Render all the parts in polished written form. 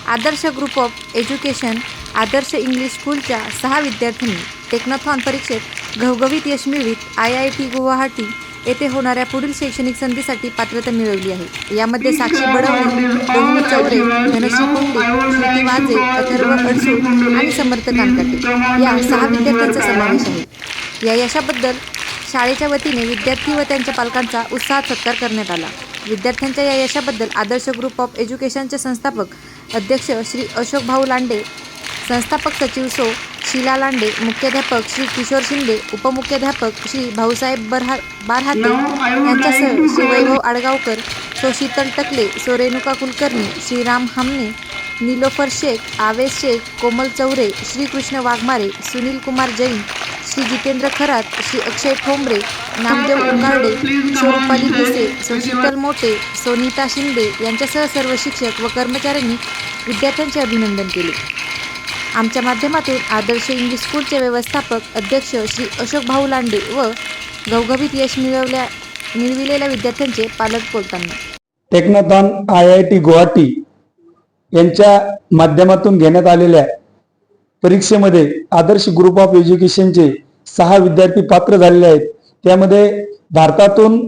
Adarsh group of education Adarsh English स्कूलच्या 6 विद्यार्थ्यांनी टेक्नॉथॉन परीक्षेत घवघवीत यश मिळवित IIT गुवाहाटी येथे होणाऱ्या पुढील शैक्षणिक संधीसाठी पात्रता मिळवली आहे. यामध्ये साक्षी बडवणे, रोहिणी चौरे, धनश्री कुंडे, श्रुती वाजे, अथर्व अडसूळ आणि समर्थ कानकाटे या 6 विद्यार्थ्यांचा समावेश आहे. या यशाबद्दल शाळेच्या वतीने विद्यार्थी व त्यांच्या पालकांचा उत्साहात सत्कार करण्यात आला. विद्यार्थ्यांच्या या यशाबद्दल आदर्श ग्रुप ऑफ एज्युकेशनचे संस्थापक अध्यक्ष श्री अशोक भाऊ लांडे, संस्थापक सचिव सौ शीला लांडे, मुख्याध्यापक श्री किशोर शिंदे, उपमुख्याध्यापक श्री भाऊसाहेब बारहाते यांच्यासह श्री वैभव आडगावकर, सौ शीतल टकले, सौ रेणुका कुलकर्णी, श्री राम हामने, निलोफर शेख, आवेश शेख, कोमल चौरे, श्री कृष्ण वाघमारे, सुनील कुमार जैन, श्री जितेंद्र खरात, श्री अक्षय ठोंबरे, नामदेव उंगारडे, सौ रुपाली भिसे, सौ शीतल मोटे, सौ नीता शिंदे यांच्यासह सर्व शिक्षक व कर्मचाऱ्यांनी विद्यार्थ्यांचे अभिनंदन केले. आमच्या माध्यमातून आदर्श इंग्लिश स्कूलचे व्यवस्थापक अध्यक्ष श्री अशोक भाऊ लांडे व घवघवीत यश मिळविलेल्या विद्यार्थ्यांचे पालक बोलताना टेक्नॉथॉन IIT गुवाहाटी यांच्या माध्यमातून घेण्यात आलेल्या परीक्षेमध्ये आदर्श ग्रुप ऑफ एज्युकेशनचे 6 विद्यार्थी पात्र झालेले आहेत. त्यामध्ये भारतातून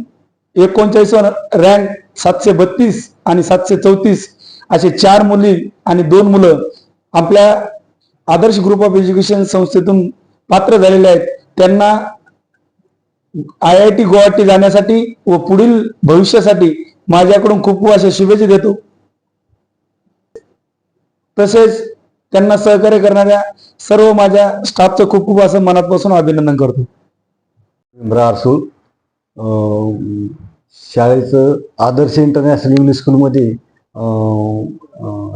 39 रँक 732 आणि 734 असे 4 मुली आणि 2 मुलं आपल्या आदर्श ग्रुप ऑफ एज्युकेशन संस्थेतून पात्र झालेले आहेत. त्यांना IIT गुवाहाटी जाण्यासाठी व पुढील भविष्यासाठी माझ्याकडून खूप खूप अशा शुभेच्छा देतो. तसेच त्यांना सहकार्य करणाऱ्या सर्व माझ्या स्टाफचं खूप खूप असं मनापासून अभिनंदन करतो. अडसूळ शाळेचं आदर्श इंटरनॅशनल इंग्लिश स्कूलमध्ये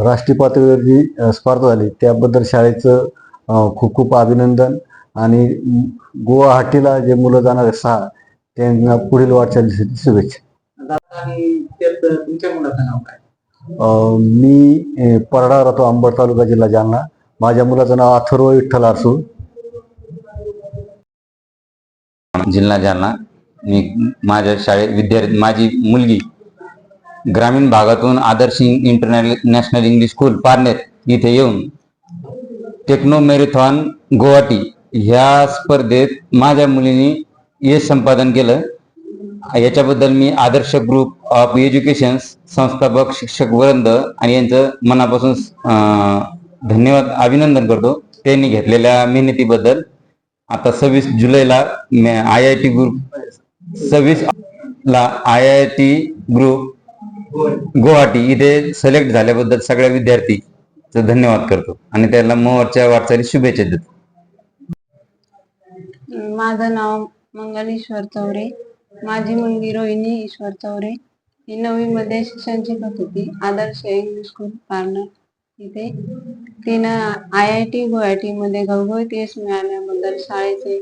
राष्ट्रीय पातळीवर जी स्पर्धा झाली त्याबद्दल शाळेचं खूप खूप अभिनंदन. आणि गुवाहाटीला जे मुलं जाणार आहे 6 त्यांना पुढील वाटचालीसाठी शुभेच्छा. तुमच्या मुलाचं नाव काय? मी परडा राहतो, अंबड तालुका, जिल्हा जालना. माझ्या मुलाचं नाव अथर्व विठ्ठल अडसूळ, जिल्हा जालना. मी माझ्या शाळेत माझी मुलगी ग्रामीण भागातून आदर्श इंटरनॅशनल इंग्लिश स्कूल पारनेर इथे येऊन टेक्नो मॅरेथॉन गुवाहाटी ह्या स्पर्धेत माझ्या मुलीने यश संपादन केलं. याच्याबद्दल मी आदर्श ग्रुप ऑफ एज्युकेशन संस्थापक शिक्षक वृंद आणि यांचं मनापासून धन्यवाद अभिनंदन करतो त्यांनी घेतलेल्या मेहनतीबद्दल. आता 26 जुलैला IIT ग्रुप 26 ला IIT ग्रुप गुवाहाटी इथे सिलेक्ट झाल्याबद्दल सगळ्या विद्यार्थीचं धन्यवाद करतो आणि त्याला मोरच्या वाटचाली शुभेच्छा देतो. माझं नाव मंगल ईश्वर चौरे, माझी मुलगी रोहिणी ईश्वर चौरे. ही 9वी मध्ये शिक्षण शिकत होती आदर्श इंग्लिश स्कूल पारनेर इथे. तिनं IIT गुवाहाटी मध्ये घवघवीत यश मिळाल्याबद्दल शाळेचे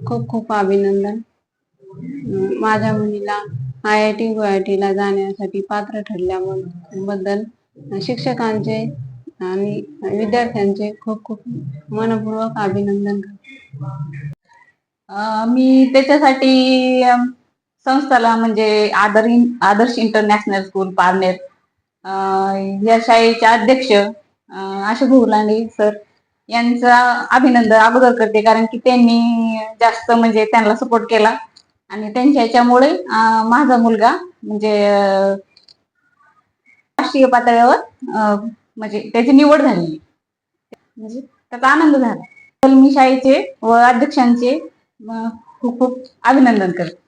खूप खूप अभिनंदन. माझ्या मुलीला IIT गुवाहाटीला जाण्यासाठी पात्र ठरल्याबद्दल शिक्षकांचे आणि विद्यार्थ्यांचे खूप खूप मनपूर्वक अभिनंदन करते. मी त्याच्यासाठी संस्थाला म्हणजे आदर्श इंटरनॅशनल स्कूल पारनेर या शाळेचे अध्यक्ष अशोक भाऊ लांडे सर यांचा अभिनंदन अगोदर करते, कारण की त्यांनी जास्त म्हणजे त्यांना सपोर्ट केला आणि त्यांच्या याच्यामुळे माझा मुलगा म्हणजे राष्ट्रीय पातळीवर म्हणजे त्याची निवड झाली, म्हणजे त्याचा आनंद झाला. मी शाळेचे व अध्यक्षांचे खूप खूप अभिनंदन करते.